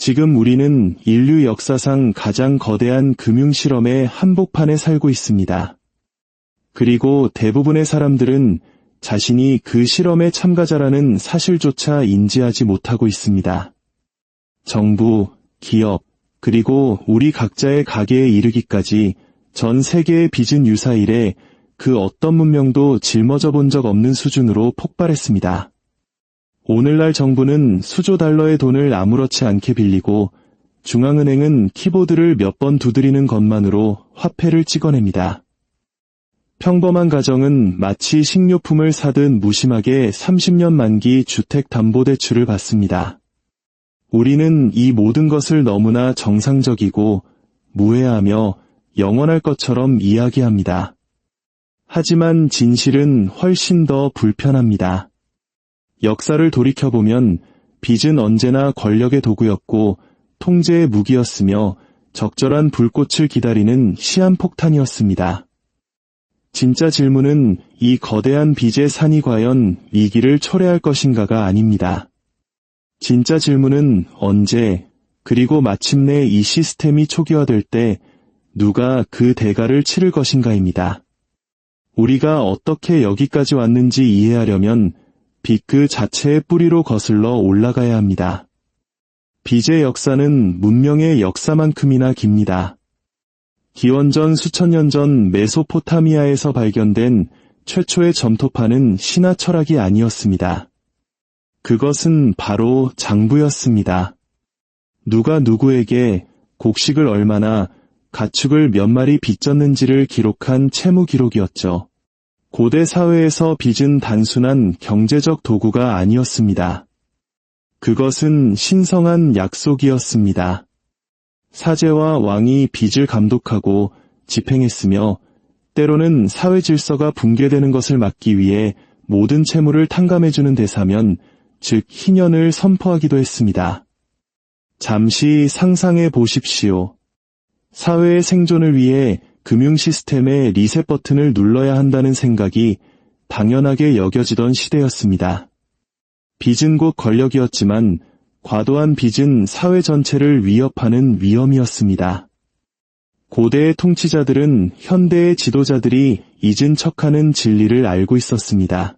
지금 우리는 인류 역사상 가장 거대한 금융 실험의 한복판에 살고 있습니다. 그리고 대부분의 사람들은 자신이 그 실험의 참가자라는 사실조차 인지하지 못하고 있습니다. 정부, 기업, 그리고 우리 각자의 가계에 이르기까지 전 세계의 빚은 유사일에 그 어떤 문명도 짊어져 본 적 없는 수준으로 폭발했습니다. 오늘날 정부는 수조 달러의 돈을 아무렇지 않게 빌리고 중앙은행은 키보드를 몇 번 두드리는 것만으로 화폐를 찍어냅니다. 평범한 가정은 마치 식료품을 사듯 무심하게 30년 만기 주택담보대출을 받습니다. 우리는 이 모든 것을 너무나 정상적이고 무해하며 영원할 것처럼 이야기합니다. 하지만 진실은 훨씬 더 불편합니다. 역사를 돌이켜보면 빚은 언제나 권력의 도구였고 통제의 무기였으며 적절한 불꽃을 기다리는 시한폭탄이었습니다. 진짜 질문은 이 거대한 빚의 산이 과연 위기를 초래할 것인가가 아닙니다. 진짜 질문은 언제, 그리고 마침내 이 시스템이 초기화될 때 누가 그 대가를 치를 것인가입니다. 우리가 어떻게 여기까지 왔는지 이해하려면 빚 그 자체의 뿌리로 거슬러 올라가야 합니다. 빚의 역사는 문명의 역사만큼이나 깁니다. 기원전 수천 년 전 메소포타미아에서 발견된 최초의 점토판은 신화 철학이 아니었습니다. 그것은 바로 장부였습니다. 누가 누구에게 곡식을 얼마나, 가축을 몇 마리 빚졌는지를 기록한 채무 기록이었죠. 고대 사회에서 빚은 단순한 경제적 도구가 아니었습니다. 그것은 신성한 약속이었습니다. 사제와 왕이 빚을 감독하고 집행했으며 때로는 사회 질서가 붕괴되는 것을 막기 위해 모든 채무를 탕감해주는 대사면, 즉 희년을 선포하기도 했습니다. 잠시 상상해 보십시오. 사회의 생존을 위해 금융 시스템의 리셋 버튼을 눌러야 한다는 생각이 당연하게 여겨지던 시대였습니다. 빚은 곧 권력이었지만 과도한 빚은 사회 전체를 위협하는 위험이었습니다. 고대의 통치자들은 현대의 지도자들이 잊은 척하는 진리를 알고 있었습니다.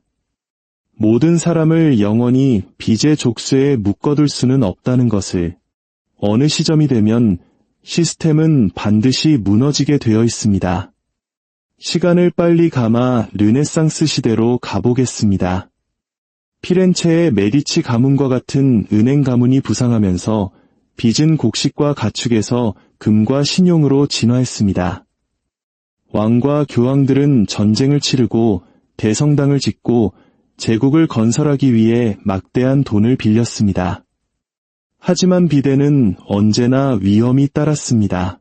모든 사람을 영원히 빚의 족쇄에 묶어둘 수는 없다는 것을. 어느 시점이 되면 시스템은 반드시 무너지게 되어 있습니다. 시간을 빨리 감아 르네상스 시대로 가보겠습니다. 피렌체의 메디치 가문과 같은 은행 가문이 부상하면서 빚은 곡식과 가축에서 금과 신용으로 진화했습니다. 왕과 교황들은 전쟁을 치르고 대성당을 짓고 제국을 건설하기 위해 막대한 돈을 빌렸습니다. 하지만 빚에는 언제나 위험이 따랐습니다.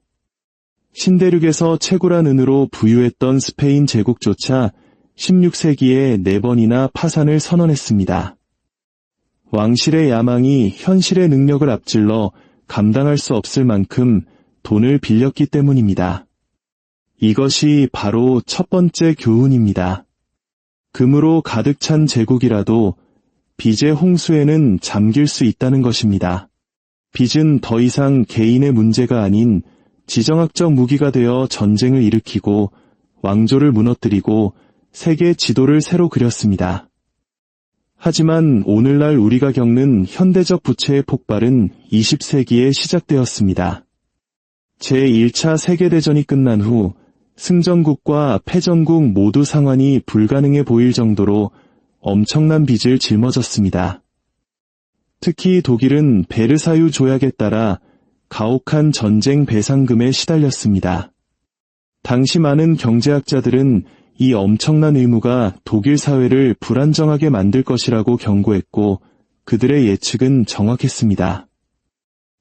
신대륙에서 채굴한 은으로 부유했던 스페인 제국조차 16세기에 4번이나 파산을 선언했습니다. 왕실의 야망이 현실의 능력을 앞질러 감당할 수 없을 만큼 돈을 빌렸기 때문입니다. 이것이 바로 첫 번째 교훈입니다. 금으로 가득 찬 제국이라도 빚의 홍수에는 잠길 수 있다는 것입니다. 빚은 더 이상 개인의 문제가 아닌 지정학적 무기가 되어 전쟁을 일으키고 왕조를 무너뜨리고 세계 지도를 새로 그렸습니다. 하지만 오늘날 우리가 겪는 현대적 부채의 폭발은 20세기에 시작되었습니다. 제1차 세계대전이 끝난 후 승전국과 패전국 모두 상환이 불가능해 보일 정도로 엄청난 빚을 짊어졌습니다. 특히 독일은 베르사유 조약에 따라 가혹한 전쟁 배상금에 시달렸습니다. 당시 많은 경제학자들은 이 엄청난 의무가 독일 사회를 불안정하게 만들 것이라고 경고했고 그들의 예측은 정확했습니다.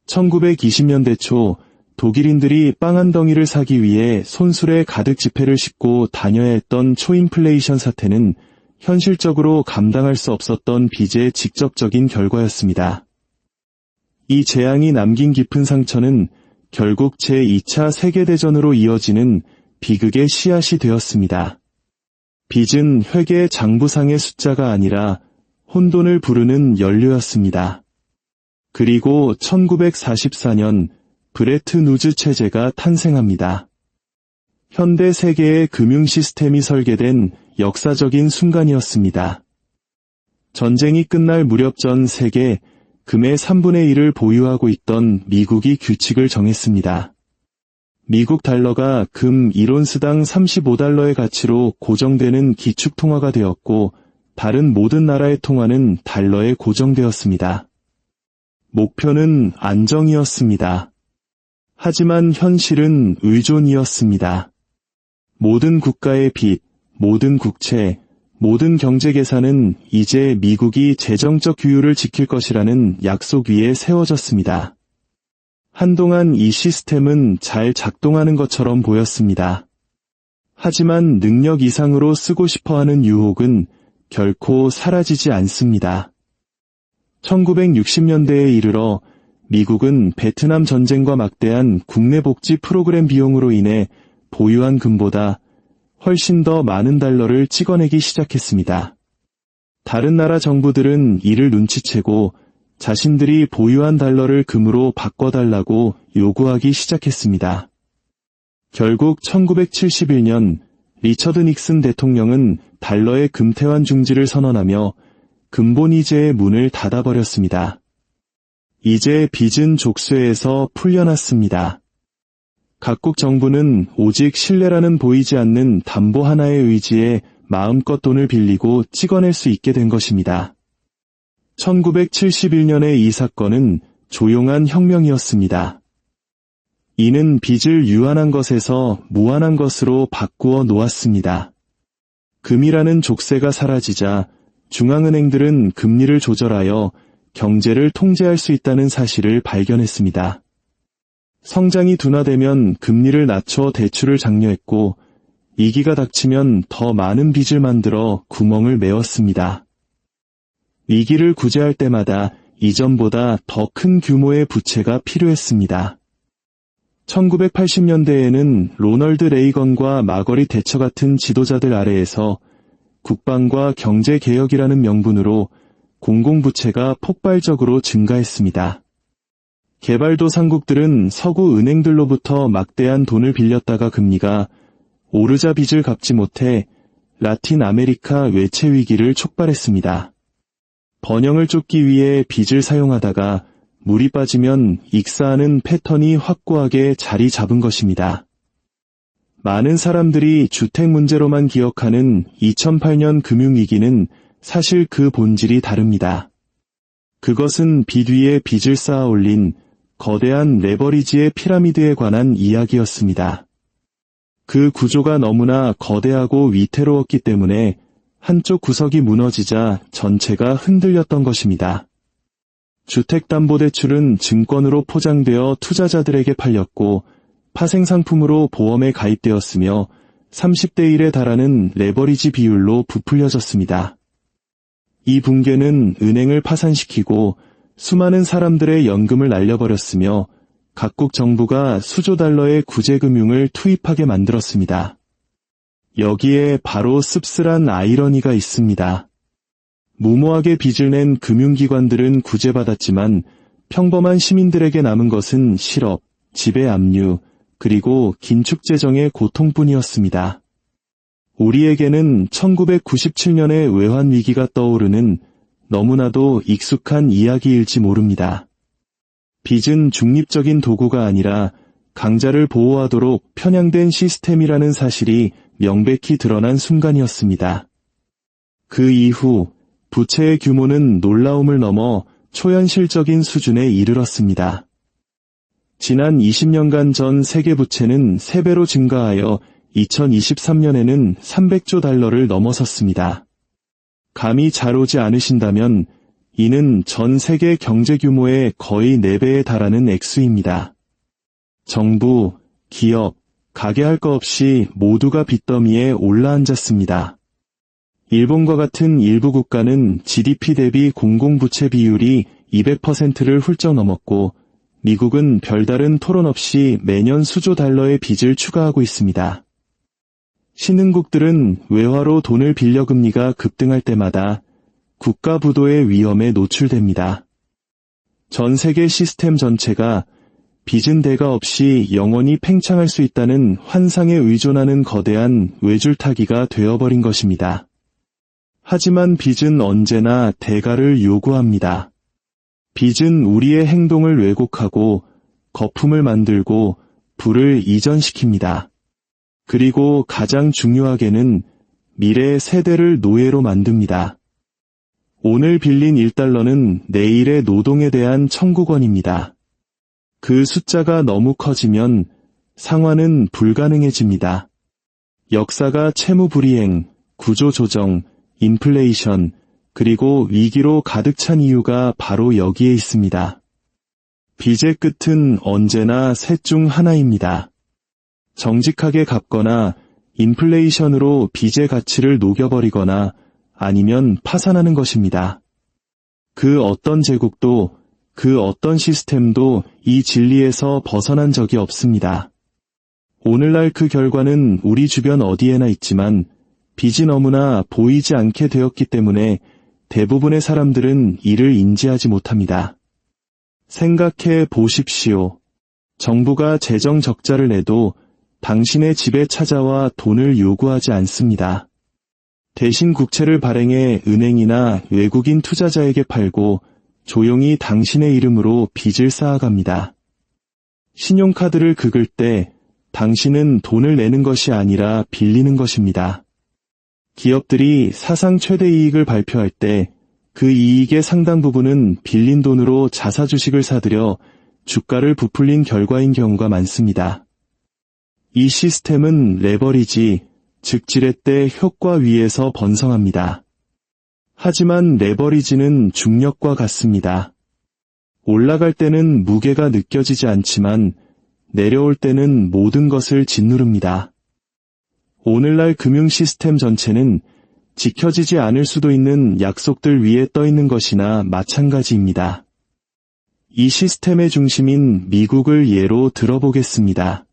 1920년대 초 독일인들이 빵 한 덩이를 사기 위해 손술에 가득 지폐를 싣고 다녀야 했던 초인플레이션 사태는 현실적으로 감당할 수 없었던 빚의 직접적인 결과였습니다. 이 재앙이 남긴 깊은 상처는 결국 제2차 세계대전으로 이어지는 비극의 씨앗이 되었습니다. 빚은 회계의 장부상의 숫자가 아니라 혼돈을 부르는 연료였습니다. 그리고 1944년 브레튼 우즈 체제가 탄생합니다. 현대 세계의 금융 시스템이 설계된 역사적인 순간이었습니다. 전쟁이 끝날 무렵 전 세계 금의 3분의 1을 보유하고 있던 미국이 규칙을 정했습니다. 미국 달러가 금 1온스당 35달러의 가치로 고정되는 기축통화가 되었고 다른 모든 나라의 통화는 달러에 고정되었습니다. 목표는 안정이었습니다. 하지만 현실은 의존이었습니다. 모든 국가의 빚, 모든 국채, 모든 경제 계산은 이제 미국이 재정적 규율을 지킬 것이라는 약속 위에 세워졌습니다. 한동안 이 시스템은 잘 작동하는 것처럼 보였습니다. 하지만 능력 이상으로 쓰고 싶어하는 유혹은 결코 사라지지 않습니다. 1960년대에 이르러 미국은 베트남 전쟁과 막대한 국내 복지 프로그램 비용으로 인해 보유한 금보다 훨씬 더 많은 달러를 찍어내기 시작했습니다. 다른 나라 정부들은 이를 눈치채고 자신들이 보유한 달러를 금으로 바꿔달라고 요구하기 시작했습니다. 결국 1971년 리처드 닉슨 대통령은 달러의 금태환 중지를 선언하며 금본위제의 문을 닫아버렸습니다. 이제 빚은 족쇄에서 풀려났습니다. 각국 정부는 오직 신뢰라는 보이지 않는 담보 하나의 의지에 마음껏 돈을 빌리고 찍어낼 수 있게 된 것입니다. 1971년의 이 사건은 조용한 혁명이었습니다. 이는 빚을 유한한 것에서 무한한 것으로 바꾸어 놓았습니다. 금이라는 족쇄가 사라지자 중앙은행들은 금리를 조절하여 경제를 통제할 수 있다는 사실을 발견했습니다. 성장이 둔화되면 금리를 낮춰 대출을 장려했고 위기가 닥치면 더 많은 빚을 만들어 구멍을 메웠습니다. 위기를 구제할 때마다 이전보다 더 큰 규모의 부채가 필요했습니다. 1980년대에는 로널드 레이건과 마거릿 대처 같은 지도자들 아래에서 국방과 경제개혁이라는 명분으로 공공부채가 폭발적으로 증가했습니다. 개발도상국들은 서구 은행들로부터 막대한 돈을 빌렸다가 금리가 오르자 빚을 갚지 못해 라틴 아메리카 외채 위기를 촉발했습니다. 번영을 쫓기 위해 빚을 사용하다가 물이 빠지면 익사하는 패턴이 확고하게 자리 잡은 것입니다. 많은 사람들이 주택 문제로만 기억하는 2008년 금융위기는 사실 그 본질이 다릅니다. 그것은 빚 위에 빚을 쌓아 올린 거대한 레버리지의 피라미드에 관한 이야기였습니다. 그 구조가 너무나 거대하고 위태로웠기 때문에 한쪽 구석이 무너지자 전체가 흔들렸던 것입니다. 주택담보대출은 증권으로 포장되어 투자자들에게 팔렸고 파생상품으로 보험에 가입되었으며 30대 1에 달하는 레버리지 비율로 부풀려졌습니다. 이 붕괴는 은행을 파산시키고 수많은 사람들의 연금을 날려버렸으며 각국 정부가 수조 달러의 구제금융을 투입하게 만들었습니다. 여기에 바로 씁쓸한 아이러니가 있습니다. 무모하게 빚을 낸 금융기관들은 구제받았지만 평범한 시민들에게 남은 것은 실업, 지배 압류, 그리고 긴축재정의 고통뿐이었습니다. 우리에게는 1997년의 외환위기가 떠오르는 너무나도 익숙한 이야기일지 모릅니다. 빚은 중립적인 도구가 아니라 강자를 보호하도록 편향된 시스템이라는 사실이 명백히 드러난 순간이었습니다. 그 이후 부채의 규모는 놀라움을 넘어 초현실적인 수준에 이르렀습니다. 지난 20년간 전 세계 부채는 3배로 증가하여 2023년에는 300조 달러를 넘어섰습니다. 감이 잘 오지 않으신다면 이는 전 세계 경제 규모의 거의 4배에 달하는 액수입니다. 정부, 기업, 가게 할 것 없이 모두가 빚더미에 올라앉았습니다. 일본과 같은 일부 국가는 GDP 대비 공공부채 비율이 200%를 훌쩍 넘었고 미국은 별다른 토론 없이 매년 수조 달러의 빚을 추가하고 있습니다. 신흥국들은 외화로 돈을 빌려 금리가 급등할 때마다 국가 부도의 위험에 노출됩니다. 전 세계 시스템 전체가 빚은 대가 없이 영원히 팽창할 수 있다는 환상에 의존하는 거대한 외줄타기가 되어버린 것입니다. 하지만 빚은 언제나 대가를 요구합니다. 빚은 우리의 행동을 왜곡하고 거품을 만들고 부를 이전시킵니다. 그리고 가장 중요하게는 미래 세대를 노예로 만듭니다. 오늘 빌린 1달러는 내일의 노동에 대한 청구권입니다. 그 숫자가 너무 커지면 상환은 불가능해집니다. 역사가 채무 불이행, 구조조정, 인플레이션, 그리고 위기로 가득 찬 이유가 바로 여기에 있습니다. 빚의 끝은 언제나 셋 중 하나입니다. 정직하게 갚거나 인플레이션으로 빚의 가치를 녹여버리거나 아니면 파산하는 것입니다. 그 어떤 제국도 그 어떤 시스템도 이 진리에서 벗어난 적이 없습니다. 오늘날 그 결과는 우리 주변 어디에나 있지만 빚이 너무나 보이지 않게 되었기 때문에 대부분의 사람들은 이를 인지하지 못합니다. 생각해 보십시오. 정부가 재정 적자를 내도 당신의 집에 찾아와 돈을 요구하지 않습니다. 대신 국채를 발행해 은행이나 외국인 투자자에게 팔고 조용히 당신의 이름으로 빚을 쌓아갑니다. 신용카드를 긁을 때 당신은 돈을 내는 것이 아니라 빌리는 것입니다. 기업들이 사상 최대 이익을 발표할 때 그 이익의 상당 부분은 빌린 돈으로 자사 주식을 사들여 주가를 부풀린 결과인 경우가 많습니다. 이 시스템은 레버리지, 즉 지렛대 효과 위에서 번성합니다. 하지만 레버리지는 중력과 같습니다. 올라갈 때는 무게가 느껴지지 않지만 내려올 때는 모든 것을 짓누릅니다. 오늘날 금융 시스템 전체는 지켜지지 않을 수도 있는 약속들 위에 떠 있는 것이나 마찬가지입니다. 이 시스템의 중심인 미국을 예로 들어보겠습니다.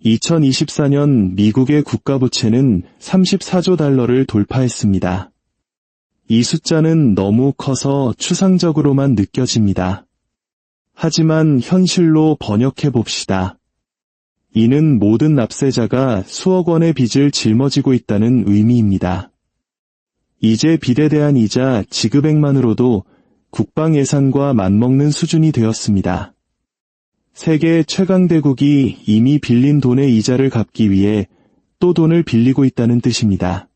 2024년 미국의 국가부채는 34조 달러를 돌파했습니다. 이 숫자는 너무 커서 추상적으로만 느껴집니다. 하지만 현실로 번역해 봅시다. 이는 모든 납세자가 수억 원의 빚을 짊어지고 있다는 의미입니다. 이제 빚에 대한 이자 지급액만으로도 국방 예산과 맞먹는 수준이 되었습니다. 세계 최강대국이 이미 빌린 돈의 이자를 갚기 위해 또 돈을 빌리고 있다는 뜻입니다.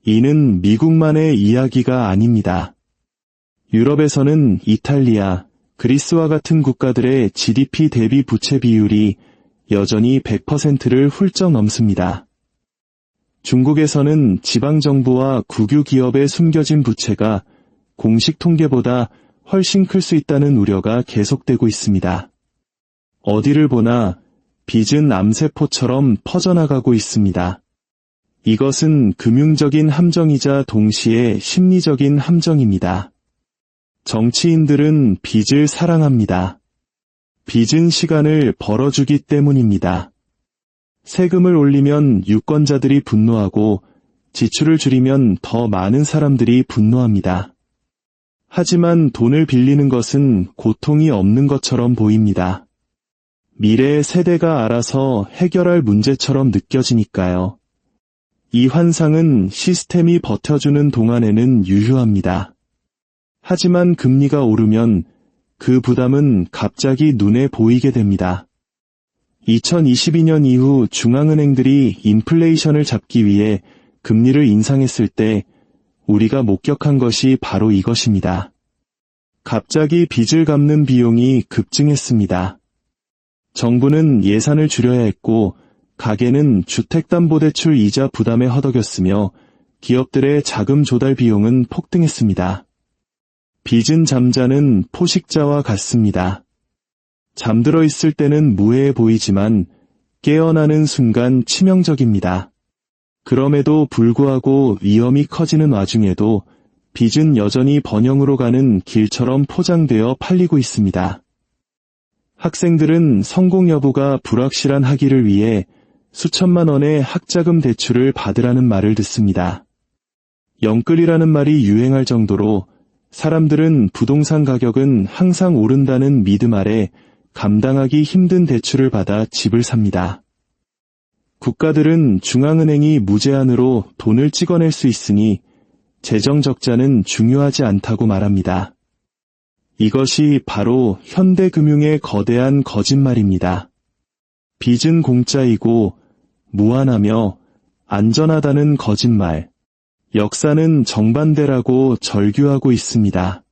이는 미국만의 이야기가 아닙니다. 유럽에서는 이탈리아, 그리스와 같은 국가들의 GDP 대비 부채 비율이 여전히 100%를 훌쩍 넘습니다. 중국에서는 지방정부와 국유 기업의 숨겨진 부채가 공식 통계보다 훨씬 클 수 있다는 우려가 계속되고 있습니다. 어디를 보나 빚은 암세포처럼 퍼져나가고 있습니다. 이것은 금융적인 함정이자 동시에 심리적인 함정입니다. 정치인들은 빚을 사랑합니다. 빚은 시간을 벌어주기 때문입니다. 세금을 올리면 유권자들이 분노하고 지출을 줄이면 더 많은 사람들이 분노합니다. 하지만 돈을 빌리는 것은 고통이 없는 것처럼 보입니다. 미래의 세대가 알아서 해결할 문제처럼 느껴지니까요. 이 환상은 시스템이 버텨주는 동안에는 유효합니다. 하지만 금리가 오르면 그 부담은 갑자기 눈에 보이게 됩니다. 2022년 이후 중앙은행들이 인플레이션을 잡기 위해 금리를 인상했을 때 우리가 목격한 것이 바로 이것입니다. 갑자기 빚을 갚는 비용이 급증했습니다. 정부는 예산을 줄여야 했고 가계는 주택담보대출 이자 부담에 허덕였으며 기업들의 자금 조달 비용은 폭등했습니다. 빚은 잠자는 포식자와 같습니다. 잠들어 있을 때는 무해해 보이지만 깨어나는 순간 치명적입니다. 그럼에도 불구하고 위험이 커지는 와중에도 빚은 여전히 번영으로 가는 길처럼 포장되어 팔리고 있습니다. 학생들은 성공 여부가 불확실한 학위를 위해 수천만 원의 학자금 대출을 받으라는 말을 듣습니다. 영끌이라는 말이 유행할 정도로 사람들은 부동산 가격은 항상 오른다는 믿음 아래 감당하기 힘든 대출을 받아 집을 삽니다. 국가들은 중앙은행이 무제한으로 돈을 찍어낼 수 있으니 재정 적자는 중요하지 않다고 말합니다. 이것이 바로 현대금융의 거대한 거짓말입니다. 빚은 공짜이고 무한하며 안전하다는 거짓말. 역사는 정반대라고 절규하고 있습니다.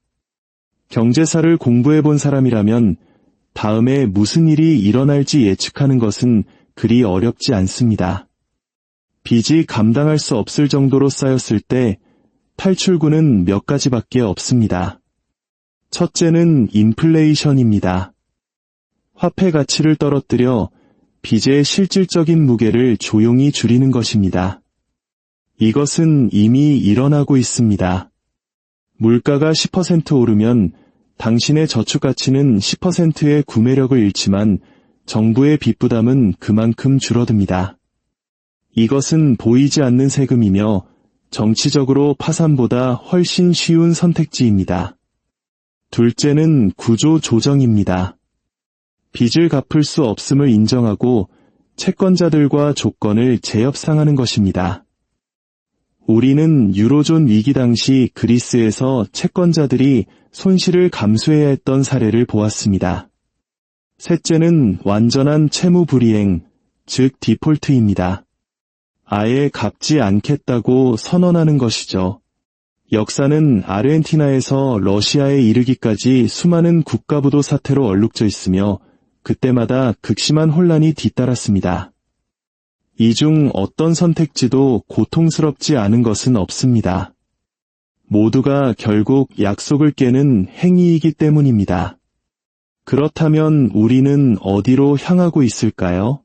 경제사를 공부해본 사람이라면 다음에 무슨 일이 일어날지 예측하는 것은 그리 어렵지 않습니다. 빚이 감당할 수 없을 정도로 쌓였을 때 탈출구는 몇 가지밖에 없습니다. 첫째는 인플레이션입니다. 화폐 가치를 떨어뜨려 빚의 실질적인 무게를 조용히 줄이는 것입니다. 이것은 이미 일어나고 있습니다. 물가가 10% 오르면 당신의 저축 가치는 10%의 구매력을 잃지만 정부의 빚 부담은 그만큼 줄어듭니다. 이것은 보이지 않는 세금이며 정치적으로 파산보다 훨씬 쉬운 선택지입니다. 둘째는 구조 조정입니다. 빚을 갚을 수 없음을 인정하고 채권자들과 조건을 재협상하는 것입니다. 우리는 유로존 위기 당시 그리스에서 채권자들이 손실을 감수해야 했던 사례를 보았습니다. 셋째는 완전한 채무 불이행, 즉 디폴트입니다. 아예 갚지 않겠다고 선언하는 것이죠. 역사는 아르헨티나에서 러시아에 이르기까지 수많은 국가부도 사태로 얼룩져 있으며 그때마다 극심한 혼란이 뒤따랐습니다. 이 중 어떤 선택지도 고통스럽지 않은 것은 없습니다. 모두가 결국 약속을 깨는 행위이기 때문입니다. 그렇다면 우리는 어디로 향하고 있을까요?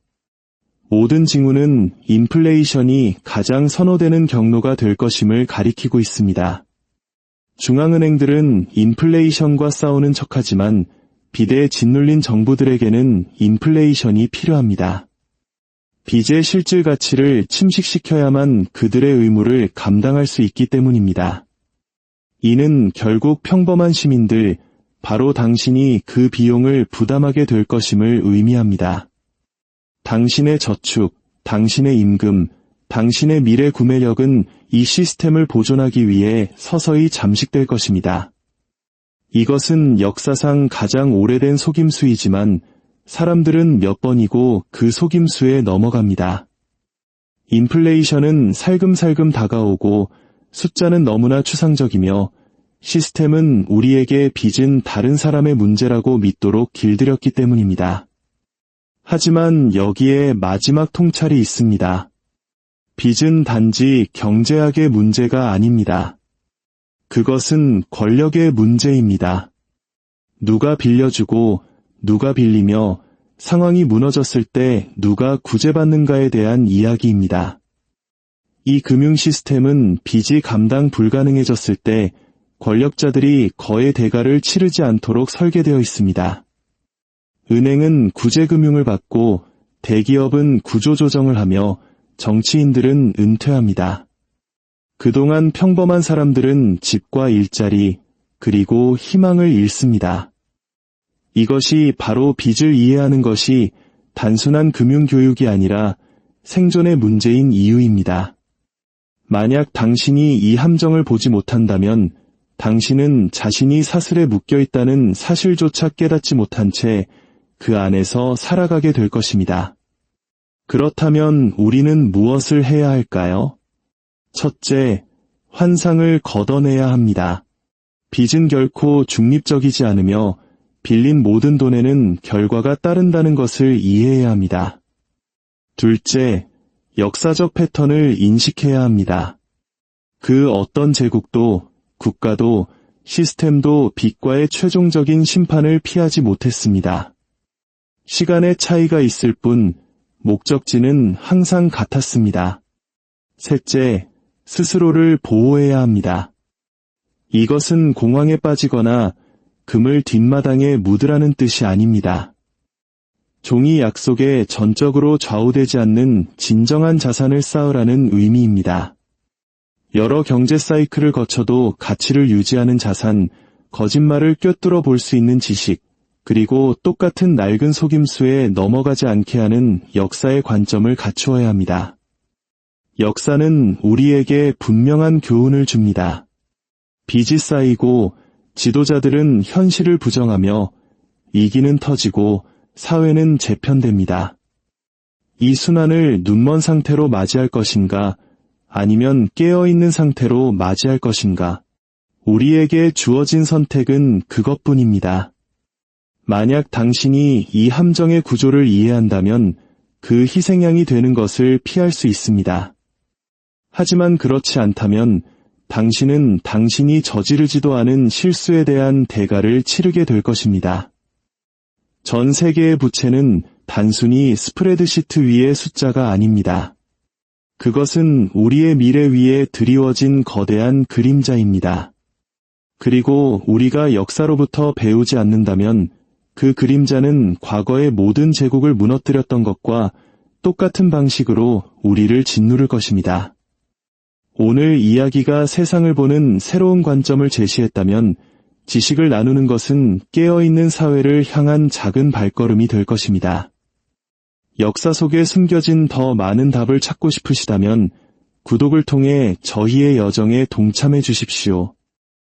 모든 징후는 인플레이션이 가장 선호되는 경로가 될 것임을 가리키고 있습니다. 중앙은행들은 인플레이션과 싸우는 척하지만 빚에 짓눌린 정부들에게는 인플레이션이 필요합니다. 빚의 실질 가치를 침식시켜야만 그들의 의무를 감당할 수 있기 때문입니다. 이는 결국 평범한 시민들, 바로 당신이 그 비용을 부담하게 될 것임을 의미합니다. 당신의 저축, 당신의 임금, 당신의 미래 구매력은 이 시스템을 보존하기 위해 서서히 잠식될 것입니다. 이것은 역사상 가장 오래된 속임수이지만 사람들은 몇 번이고 그 속임수에 넘어갑니다. 인플레이션은 살금살금 다가오고 숫자는 너무나 추상적이며 시스템은 우리에게 빚은 다른 사람의 문제라고 믿도록 길들였기 때문입니다. 하지만 여기에 마지막 통찰이 있습니다. 빚은 단지 경제학의 문제가 아닙니다. 그것은 권력의 문제입니다. 누가 빌려주고 누가 빌리며 상황이 무너졌을 때 누가 구제받는가에 대한 이야기입니다. 이 금융 시스템은 빚이 감당 불가능해졌을 때 권력자들이 거의 대가를 치르지 않도록 설계되어 있습니다. 은행은 구제금융을 받고 대기업은 구조조정을 하며 정치인들은 은퇴합니다. 그동안 평범한 사람들은 집과 일자리, 그리고 희망을 잃습니다. 이것이 바로 빚을 이해하는 것이 단순한 금융교육이 아니라 생존의 문제인 이유입니다. 만약 당신이 이 함정을 보지 못한다면 당신은 자신이 사슬에 묶여 있다는 사실조차 깨닫지 못한 채 그 안에서 살아가게 될 것입니다. 그렇다면 우리는 무엇을 해야 할까요? 첫째, 환상을 걷어내야 합니다. 빚은 결코 중립적이지 않으며 빌린 모든 돈에는 결과가 따른다는 것을 이해해야 합니다. 둘째, 역사적 패턴을 인식해야 합니다. 그 어떤 제국도, 국가도, 시스템도 빚과의 최종적인 심판을 피하지 못했습니다. 시간의 차이가 있을 뿐 목적지는 항상 같았습니다. 셋째, 스스로를 보호해야 합니다. 이것은 공황에 빠지거나 그물 뒷마당에 묻으라는 뜻이 아닙니다. 종이 약속에 전적으로 좌우되지 않는 진정한 자산을 쌓으라는 의미입니다. 여러 경제 사이클을 거쳐도 가치를 유지하는 자산, 거짓말을 꿰뚫어 볼 수 있는 지식, 그리고 똑같은 낡은 속임수에 넘어가지 않게 하는 역사의 관점을 갖추어야 합니다. 역사는 우리에게 분명한 교훈을 줍니다. 빚이 쌓이고 지도자들은 현실을 부정하며 이기는 터지고 사회는 재편됩니다. 이 순환을 눈먼 상태로 맞이할 것인가, 아니면 깨어있는 상태로 맞이할 것인가? 우리에게 주어진 선택은 그것뿐입니다. 만약 당신이 이 함정의 구조를 이해한다면 그 희생양이 되는 것을 피할 수 있습니다. 하지만 그렇지 않다면 당신은 당신이 저지르지도 않은 실수에 대한 대가를 치르게 될 것입니다. 전 세계의 부채는 단순히 스프레드시트 위의 숫자가 아닙니다. 그것은 우리의 미래 위에 드리워진 거대한 그림자입니다. 그리고 우리가 역사로부터 배우지 않는다면 그 그림자는 과거의 모든 제국을 무너뜨렸던 것과 똑같은 방식으로 우리를 짓누를 것입니다. 오늘 이야기가 세상을 보는 새로운 관점을 제시했다면 지식을 나누는 것은 깨어있는 사회를 향한 작은 발걸음이 될 것입니다. 역사 속에 숨겨진 더 많은 답을 찾고 싶으시다면 구독을 통해 저희의 여정에 동참해 주십시오.